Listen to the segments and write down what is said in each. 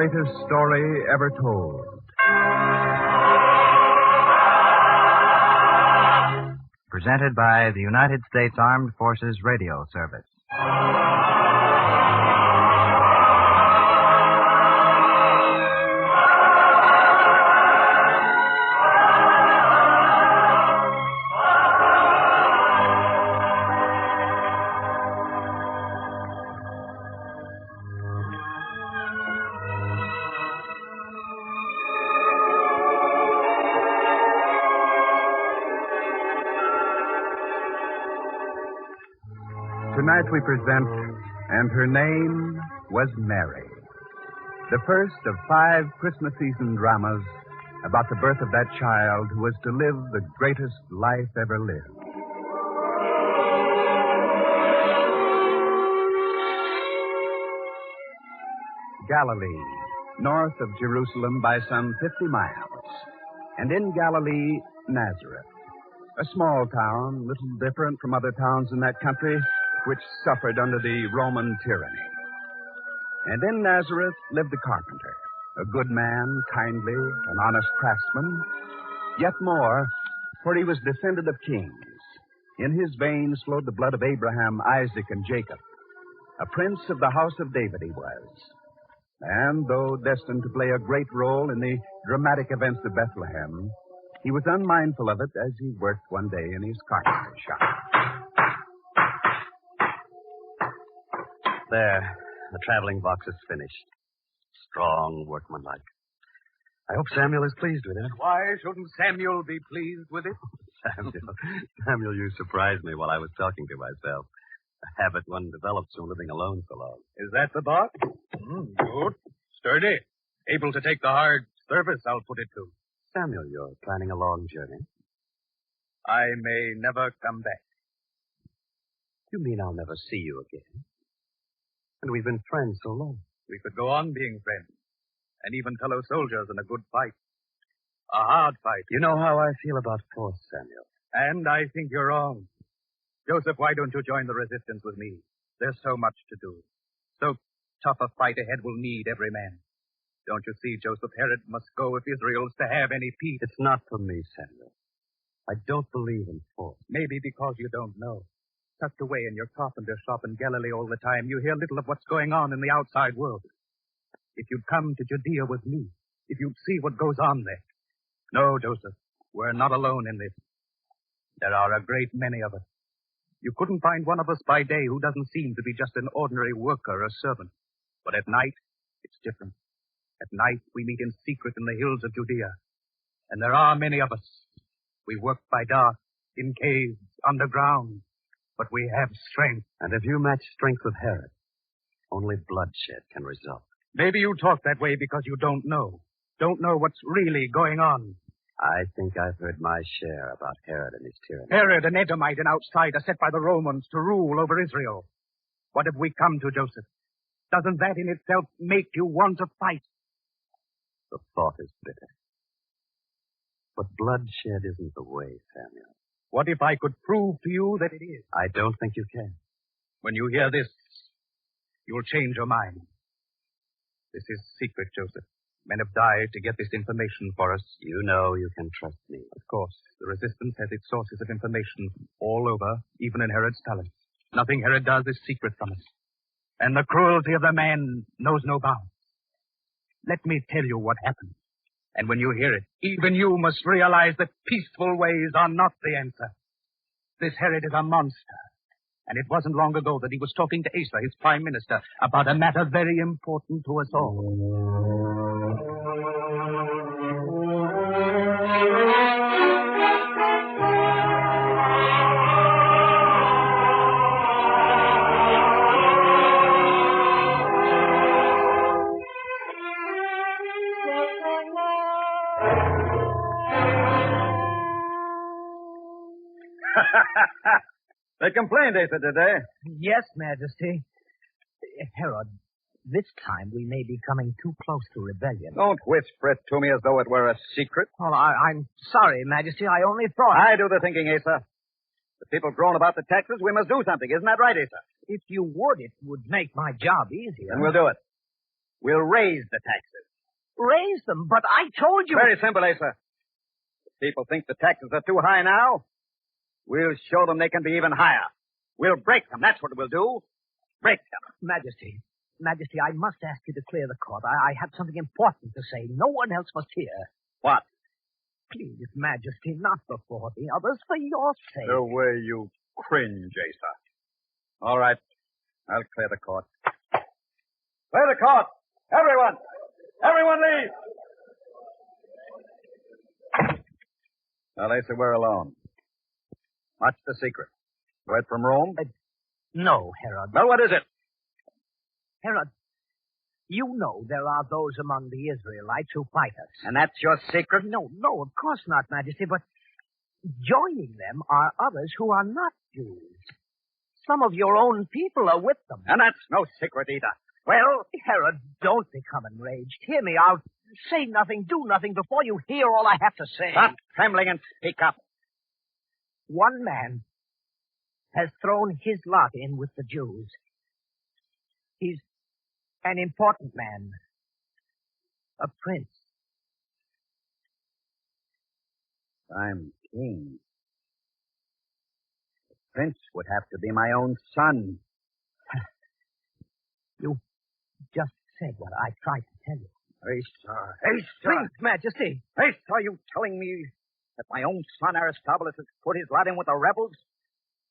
greatest story ever told. Presented by the United States Armed Forces Radio Service. Tonight we present And Her Name Was Mary, the first of 5 Christmas season dramas about the birth of that child who was to live the greatest life ever lived. Galilee, north of Jerusalem by some 50 miles. And in Galilee, Nazareth, a small town, little different from other towns in that country, which suffered under the Roman tyranny. And in Nazareth lived a carpenter, a good man, kindly, an honest craftsman, yet more, for he was descended of kings. In his veins flowed the blood of Abraham, Isaac, and Jacob. A prince of the house of David he was. And though destined to play a great role in the dramatic events of Bethlehem, he was unmindful of it as he worked one day in his carpenter shop. There, the traveling box is finished. Strong, workmanlike. I hope Samuel is pleased with it. Why shouldn't Samuel be pleased with it? Samuel, you surprised me while I was talking to myself. A habit one develops from living alone so long. Is that the box? Good. Sturdy. Able to take the hard service, I'll put it to. Samuel, you're planning a long journey. I may never come back. You mean I'll never see you again? And we've been friends so long. We could go on being friends, and even fellow soldiers in a good fight. A hard fight. You know how I feel about force, Samuel. And I think you're wrong. Joseph, why don't you join the resistance with me? There's so much to do. So tough a fight ahead will need every man. Don't you see, Joseph, Herod must go if Israel's to have any peace. It's not for me, Samuel. I don't believe in force. Maybe because you don't know. Tucked away in your carpenter shop in Galilee all the time, you hear little of what's going on in the outside world. If you'd come to Judea with me, if you'd see what goes on there. No, Joseph, we're not alone in this. There are a great many of us. You couldn't find one of us by day who doesn't seem to be just an ordinary worker or servant. But at night, it's different. At night, we meet in secret in the hills of Judea. And there are many of us. We work by dark, in caves, underground. But we have strength. And if you match strength with Herod, only bloodshed can result. Maybe you talk that way because you don't know. Don't know what's really going on. I think I've heard my share about Herod and his tyranny. Herod, an Edomite, an outsider set by the Romans to rule over Israel. What have we come to, Joseph? Doesn't that in itself make you want to fight? The thought is bitter. But bloodshed isn't the way, Samuel. What if I could prove to you that it is? I don't think you can. When you hear this, you'll change your mind. This is secret, Joseph. Men have died to get this information for us. You know you can trust me. Of course. The resistance has its sources of information all over, even in Herod's palace. Nothing Herod does is secret from us. And the cruelty of the man knows no bounds. Let me tell you what happened. And when you hear it, even you must realize that peaceful ways are not the answer. This Herod is a monster. And it wasn't long ago that he was talking to Asa, his prime minister, about a matter very important to us all. They complained, Asa, did they? Yes, Majesty. Herod, this time we may be coming too close to rebellion. Don't whisper it to me as though it were a secret. Well, I'm sorry, Majesty. I only thought... I do the thinking, Asa. The people groan about the taxes. We must do something. Isn't that right, Asa? If you would, it would make my job easier. Then we'll do it. We'll raise the taxes. Raise them, but I told you... Very simple, Asa. If people think the taxes are too high now, we'll show them they can be even higher. We'll break them. That's what we'll do. Break them. Majesty, I must ask you to clear the court. I have something important to say. No one else must hear. What? Please, Majesty, not before the others, for your sake. The way you cringe, Asa. All right. I'll clear the court. Clear the court. Everyone. Everyone leave. Now, Asa, we're alone. What's the secret? Word from Rome? No, Herod. Well, what is it? Herod, you know there are those among the Israelites who fight us. And that's your secret? No, of course not, Majesty, but joining them are others who are not Jews. Some of your own people are with them. And that's no secret either. Well, Herod, don't become enraged. Hear me out. Say nothing, do nothing before you hear all I have to say. stop trembling and speak up. One man has thrown his lot in with the Jews. He's an important man. A prince. I'm king. The prince would have to be my own son. You just said what I tried to tell you. Asa. Please, Majesty. Asa, are you telling me that my own son Aristobulus has put his lot in with the rebels?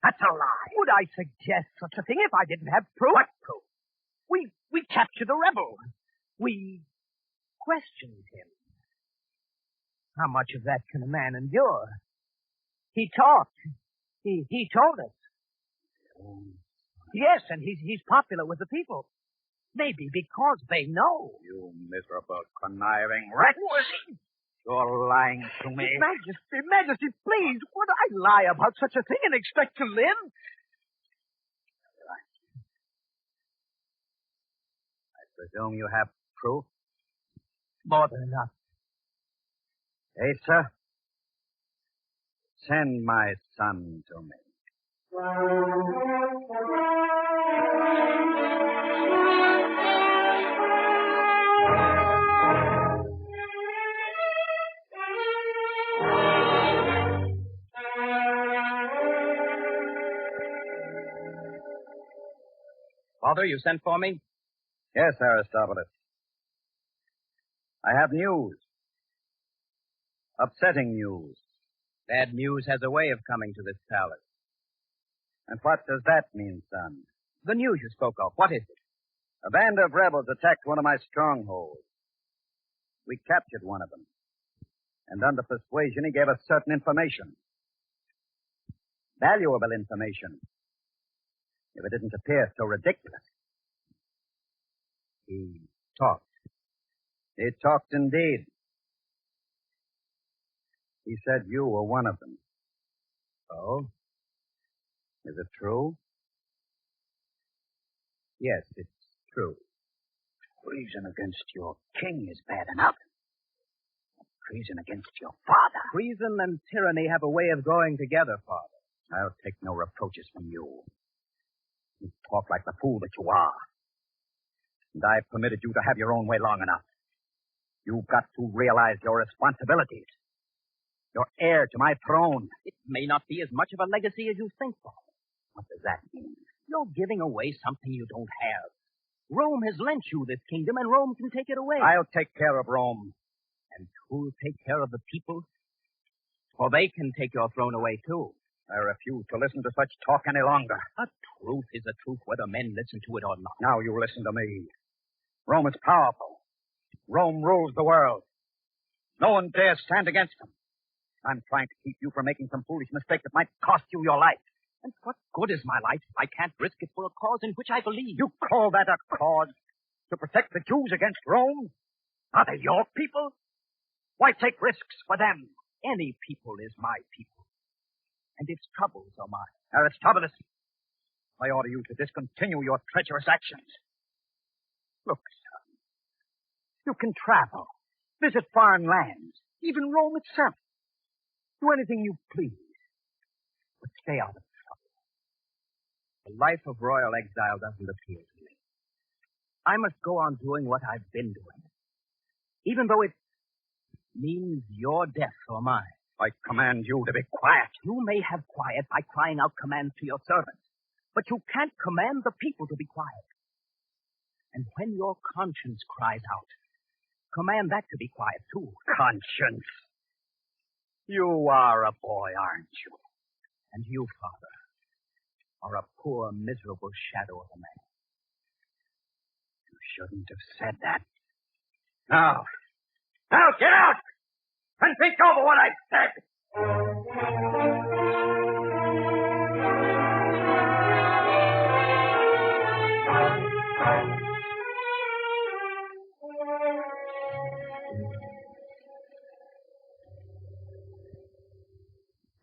That's a lie. Would I suggest such a thing if I didn't have proof? What proof? We captured a rebel. We questioned him. How much of that can a man endure? He talked. He told us. Yes, and he's popular with the people. Maybe because they know. You miserable, conniving wretch. You're lying to me. Majesty, please, would I lie about such a thing and expect to live? I presume you have proof? More than enough. Asa, send my son to me. Father, you sent for me? Yes, Aristobulus. I have news. Upsetting news. Bad news has a way of coming to this palace. And what does that mean, son? The news you spoke of, what is it? A band of rebels attacked one of my strongholds. We captured one of them. And under persuasion, he gave us certain information. Valuable information. If it didn't appear so ridiculous. He talked. He talked indeed. He said you were one of them. Oh? Is it true? Yes, it's true. Treason against your king is bad enough. Treason against your father. Treason and tyranny have a way of going together, Father. I'll take no reproaches from you. You talk like the fool that you are. And I've permitted you to have your own way long enough. You've got to realize your responsibilities. You're heir to my throne. It may not be as much of a legacy as you think, Father. What does that mean? You're giving away something you don't have. Rome has lent you this kingdom, and Rome can take it away. I'll take care of Rome. And who'll take care of the people? For they can take your throne away, too. I refuse to listen to such talk any longer. A truth is a truth, whether men listen to it or not. Now you listen to me. Rome is powerful. Rome rules the world. No one dares stand against them. I'm trying to keep you from making some foolish mistake that might cost you your life. And what good is my life if I can't risk it for a cause in which I believe? You call that a cause? To protect the Jews against Rome? Are they your people? Why take risks for them? Any people is my people. And its troubles are mine. Aristobulus, I order you to discontinue your treacherous actions. Look, son, you can travel, visit foreign lands, even Rome itself. Do anything you please, but stay out of trouble. The life of royal exile doesn't appeal to me. I must go on doing what I've been doing. Even though it means your death or mine. I command you to be quiet. You may have quiet by crying out commands to your servants, but you can't command the people to be quiet. And when your conscience cries out, command that to be quiet, too. Conscience. You are a boy, aren't you? And you, Father, are a poor, miserable shadow of a man. You shouldn't have said that. Now, get out! And think over what I've said!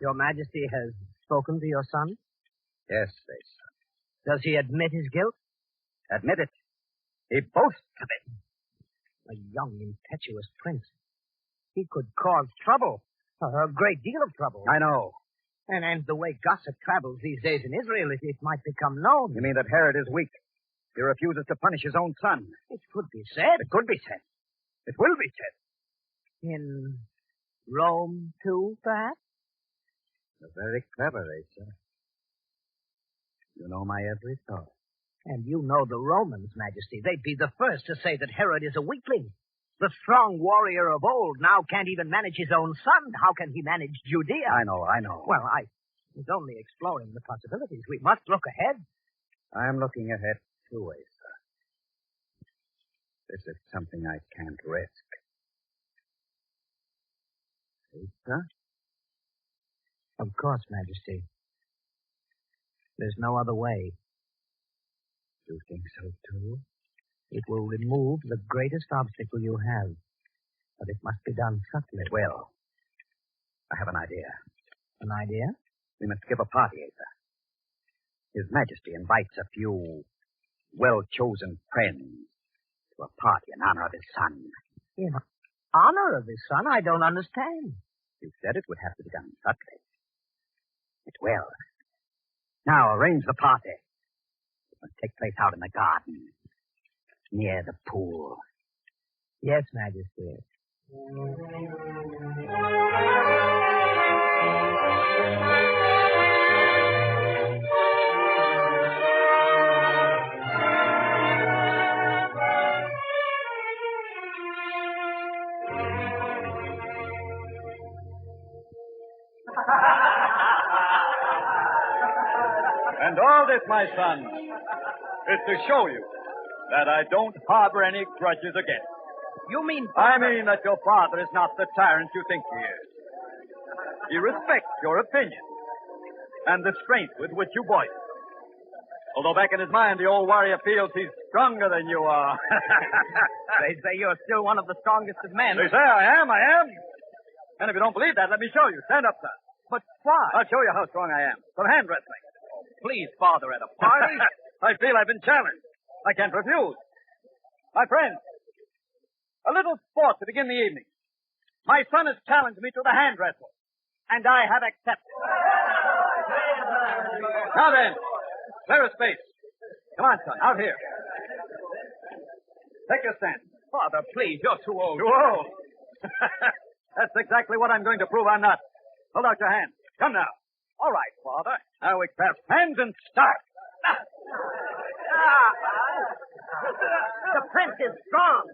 Your Majesty has spoken to your son? Yes, they son. Does he admit his guilt? Admit it. He boasts of it. A young, impetuous prince. He could cause trouble. A great deal of trouble. I know. And the way gossip travels these days in Israel, it might become known. You mean that Herod is weak? He refuses to punish his own son. It could be said. It could be said. It will be said. In Rome, too, perhaps? You're very clever, Asa. You know my every thought. And you know the Romans, Majesty. They'd be the first to say that Herod is a weakling. The strong warrior of old now can't even manage his own son. How can he manage Judea? I know. Well, I was only exploring the possibilities. We must look ahead. I'm looking ahead, too, Asa. This is something I can't risk. Asa? Of course, Majesty. There's no other way. You think so, too? It will remove the greatest obstacle you have. But it must be done subtly. It will. I have an idea. An idea? We must give a party, Asa. His Majesty invites a few well-chosen friends to a party in honor of his son. In honor of his son? I don't understand. You said it would have to be done subtly. It will. Now, arrange the party. It must take place out in the garden, near the pool. Yes, Majesty. And all this, my son, is to show you that I don't harbor any grudges against you. You mean... I mean that your father is not the tyrant you think he is. He respects your opinion and the strength with which you voice it. Although back in his mind, the old warrior feels he's stronger than you are. They say you're still one of the strongest of men. They say I am. And if you don't believe that, let me show you. Stand up, son. But why? I'll show you how strong I am. Some hand wrestling. Please, Father, at a party? I feel I've been challenged. I can't refuse. My friends, a little sport to begin the evening. My son has challenged me to the hand wrestle, and I have accepted. Now then, clear a space. Come on, son, out here. Take your stand. Father, please, you're too old. Too old? That's exactly what I'm going to prove I'm not. Hold out your hand. Come now. All right, Father. Now we clasp hands and start. The prince is strong.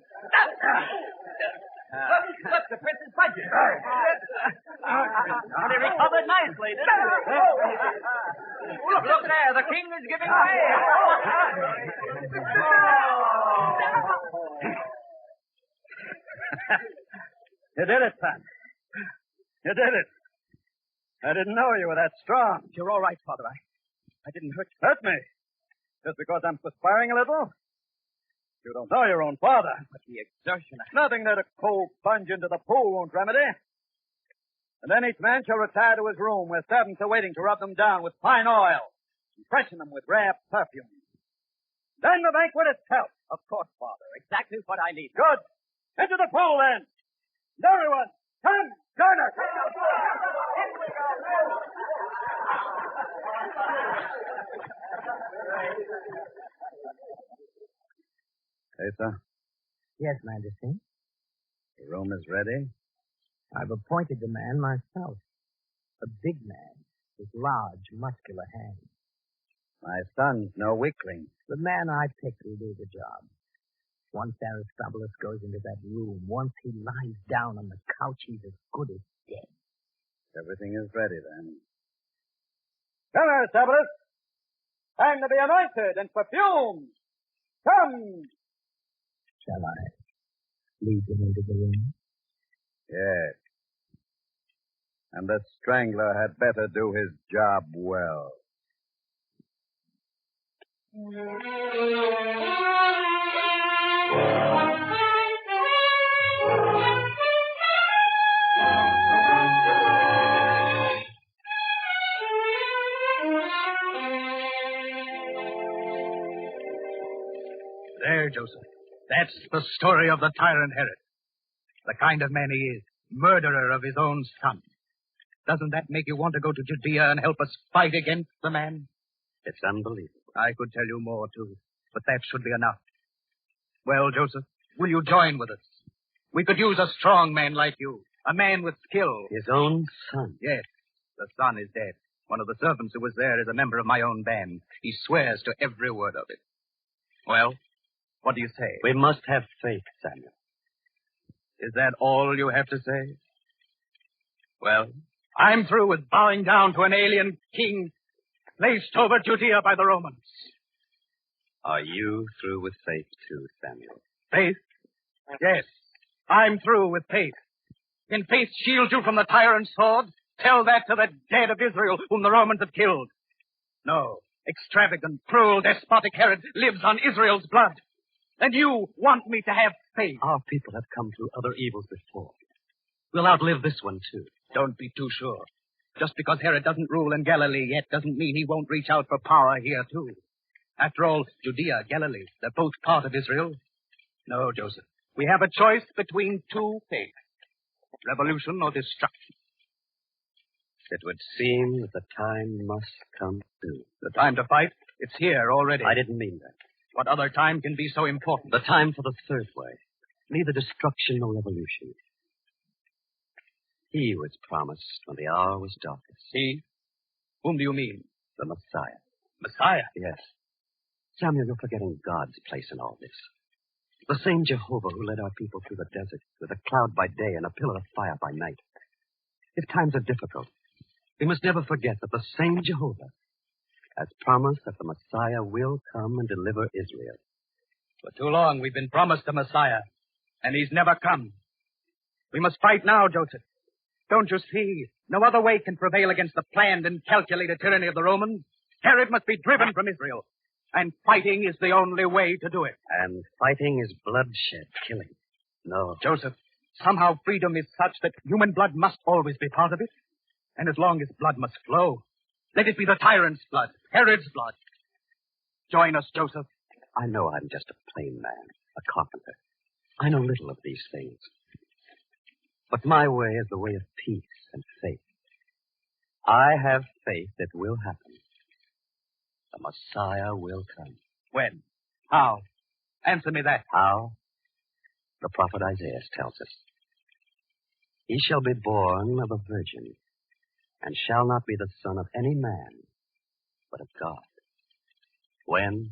Look, the prince is budging. And he recovered nicely, didn't he? Look there, the king is giving way. You did it, son. You did it. I didn't know you were that strong. You're all right, Father. I didn't hurt you. Hurt me? Just because I'm perspiring a little? You don't know your own father. But the exertion... Nothing that a cold plunge into the pool won't remedy. And then each man shall retire to his room where servants are waiting to rub them down with fine oil and freshen them with rare perfume. Then the banquet itself. Of course, Father. Exactly what I need. Good. Into the pool, then. And everyone, come, join us. sir. Yes, Majesty. The room is ready. I've appointed the man myself. A big man with large, muscular hands. My son's no weakling. The man I picked will do the job. Once Aristobulus goes into that room, once he lies down on the couch, he's as good as dead. Everything is ready, then. Come, Aristobulus. Time to be anointed and perfumed. Come. Shall I lead him into the room? Yes. And the strangler had better do his job well. There, Joseph. That's the story of the tyrant Herod. The kind of man he is. Murderer of his own son. Doesn't that make you want to go to Judea and help us fight against the man? It's unbelievable. I could tell you more, too, but that should be enough. Well, Joseph, will you join with us? We could use a strong man like you, a man with skill. His own son? Yes, the son is dead. One of the servants who was there is a member of my own band. He swears to every word of it. Well, what do you say? We must have faith, Samuel. Is that all you have to say? Well, I'm through with bowing down to an alien king placed over Judea by the Romans. Are you through with faith, too, Samuel? Faith? Yes, I'm through with faith. Can faith shield you from the tyrant's sword? Tell that to the dead of Israel whom the Romans have killed. No, extravagant, cruel, despotic Herod lives on Israel's blood. And you want me to have faith. Our people have come through other evils before. We'll outlive this one, too. Don't be too sure. Just because Herod doesn't rule in Galilee yet doesn't mean he won't reach out for power here, too. After all, Judea, Galilee, they're both part of Israel. No, Joseph. We have a choice between two faiths. Revolution or destruction. It would seem that the time must come soon. The time to fight? It's here already. I didn't mean that. What other time can be so important? The time for the third way. Neither destruction nor revolution. He was promised when the hour was darkest. He? Whom do you mean? The Messiah. Messiah? Yes. Samuel, you're forgetting God's place in all this. The same Jehovah who led our people through the desert with a cloud by day and a pillar of fire by night. If times are difficult, we must never forget that the same Jehovah has promised that the Messiah will come and deliver Israel. For too long we've been promised a Messiah, and he's never come. We must fight now, Joseph. Don't you see? No other way can prevail against the planned and calculated tyranny of the Romans. Herod must be driven from Israel, and fighting is the only way to do it. And fighting is bloodshed, killing. No. Joseph, somehow freedom is such that human blood must always be part of it. And as long as blood must flow, let it be the tyrant's blood, Herod's blood. Join us, Joseph. I know I'm just a plain man, a carpenter. I know little of these things. But my way is the way of peace and faith. I have faith it will happen. The Messiah will come. When? How? Answer me that. How? The prophet Isaiah tells us. He shall be born of a virgin, and shall not be the son of any man, but of God. When?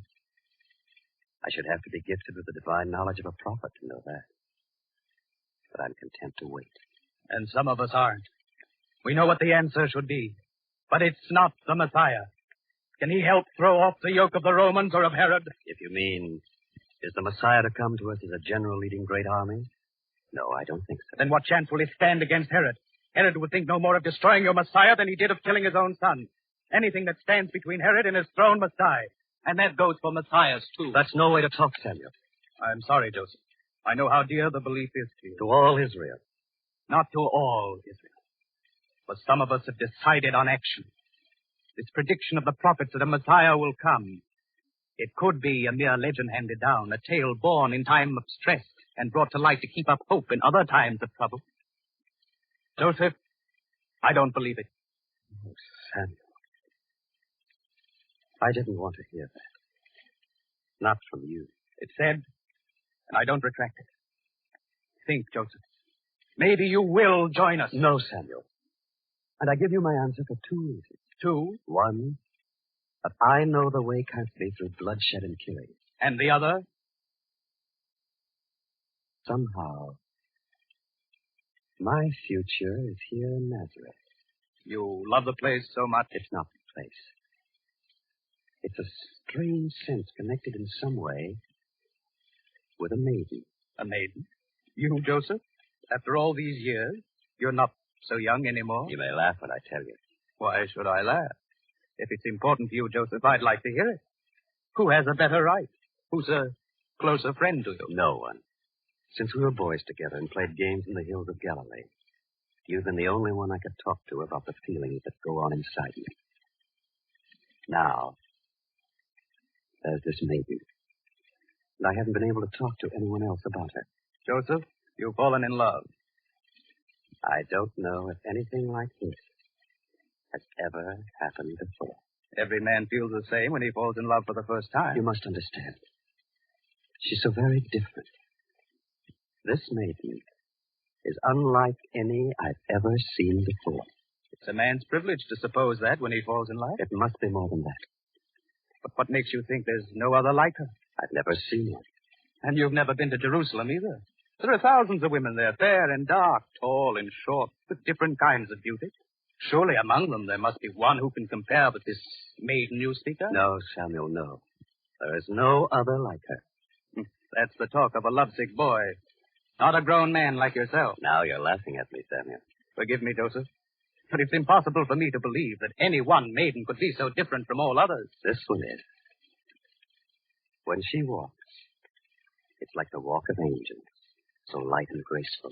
I should have to be gifted with the divine knowledge of a prophet to know that. But I'm content to wait. And some of us aren't. We know what the answer should be. But it's not the Messiah. Can he help throw off the yoke of the Romans or of Herod? If you mean, is the Messiah to come to us as a general leading great army? No, I don't think so. Then what chance will he stand against Herod? Herod would think no more of destroying your Messiah than he did of killing his own son. Anything that stands between Herod and his throne must die. And that goes for Messiahs, too. That's no way to talk, Samuel. I'm sorry, Joseph. I know how dear the belief is to you. To all Israel. Not to all Israel. But some of us have decided on action. This prediction of the prophets that a Messiah will come. It could be a mere legend handed down, a tale born in time of stress and brought to light to keep up hope in other times of trouble. Joseph, I don't believe it. Oh, Samuel. I didn't want to hear that. Not from you. It said, And I don't retract it. Think, Joseph. Maybe you will join us. No, Samuel. And I give you my answer for two reasons. Two? One, that I know the way can't be through bloodshed and killing. And the other? Somehow, my future is here in Nazareth. You love the place so much? It's not the place. It's a strange sense connected in some way with a maiden. A maiden? You, Joseph? After all these years, you're not so young anymore? You may laugh when I tell you. Why should I laugh? If it's important to you, Joseph, I'd like to hear it. Who has a better right? Who's a closer friend to you? No one. Since we were boys together and played games in the hills of Galilee, you've been the only one I could talk to about the feelings that go on inside me. Now, there's this maiden. And I haven't been able to talk to anyone else about her. Joseph, you've fallen in love. I don't know if anything like this has ever happened before. Every man feels the same when he falls in love for the first time. You must understand. She's so very different. This maiden is unlike any I've ever seen before. It's a man's privilege to suppose that when he falls in love. It must be more than that. But what makes you think there's no other like her? I've never seen one. And you've never been to Jerusalem either. There are thousands of women there, fair and dark, tall and short, with different kinds of beauty. Surely among them there must be one who can compare with this maiden you speak of? No, Samuel, no. There is no other like her. That's the talk of a lovesick boy. Not a grown man like yourself. Now you're laughing at me, Samuel. Forgive me, Joseph. But it's impossible for me to believe that any one maiden could be so different from all others. This one is. When she walks, it's like the walk of angels, so light and graceful.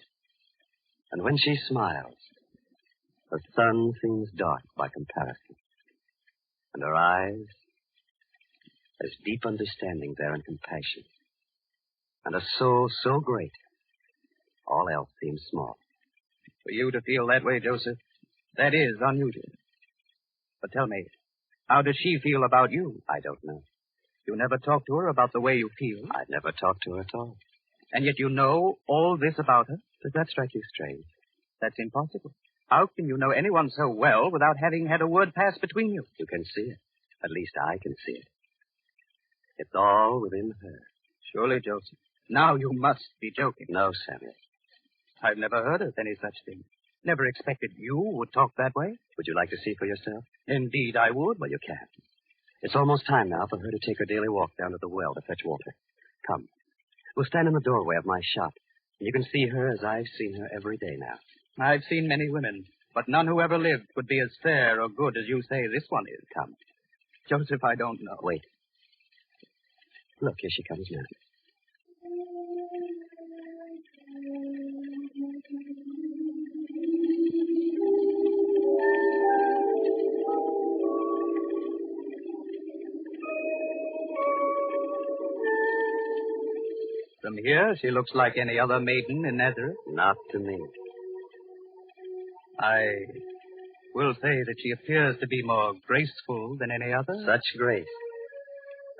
And when she smiles, the sun seems dark by comparison. And her eyes, there's deep understanding there and compassion. And a soul so great, all else seems small. For you to feel that way, Joseph, that is unusual. But tell me, how does she feel about you? I don't know. You never talk to her about the way you feel? I've never talked to her at all. And yet you know all this about her? Does that strike you strange? That's impossible. How can you know anyone so well without having had a word pass between you? You can see it. At least I can see it. It's all within her. Surely, Joseph. Now you must be joking. No, Samuel. I've never heard of any such thing. Never expected you would talk that way. Would you like to see for yourself? Indeed, I would. Well, you can. It's almost time now for her to take her daily walk down to the well to fetch water. Come. We'll stand in the doorway of my shop, and you can see her as I've seen her every day now. I've seen many women, but none who ever lived could be as fair or good as you say this one is. Come. Joseph, I don't know. Wait. Look, here she comes now. From here, she looks like any other maiden in Nazareth. Not to me. I will say that she appears to be more graceful than any other. Such grace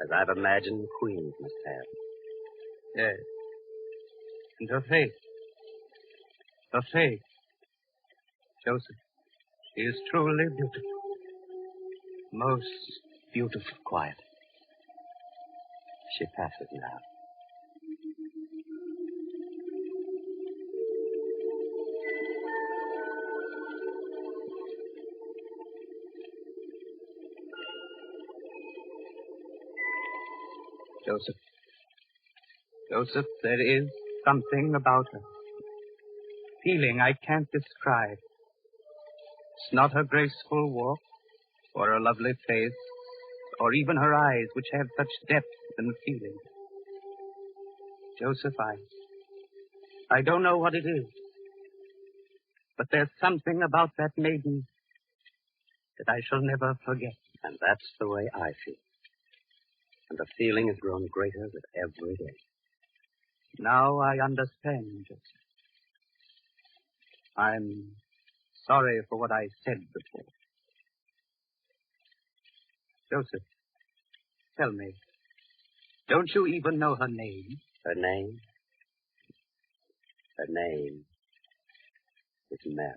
as I've imagined queens must have. Yes. And her face. Her face. Joseph, she is truly beautiful. Most beautiful. Quiet. She passes now. Joseph. Joseph, there is something about her. Feeling I can't describe. It's not her graceful walk, or her lovely face, or even her eyes, which have such depth and feeling. Joseph, I don't know what it is, but there's something about that maiden that I shall never forget. And that's the way I feel. And the feeling has grown greater with every day. Now I understand, Joseph. I'm sorry for what I said before. Joseph, tell me, don't you even know her name? Her name? Her name is Mary.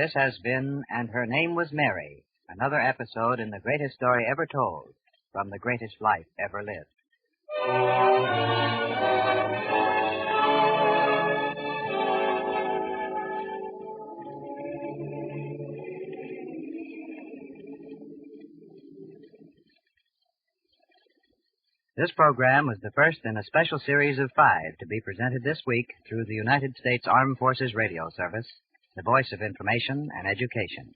This has been And Her Name Was Mary, another episode in the greatest story ever told, from the greatest life ever lived. This program was the first in a special series of 5 to be presented this week through the United States Armed Forces Radio Service, the voice of information and education.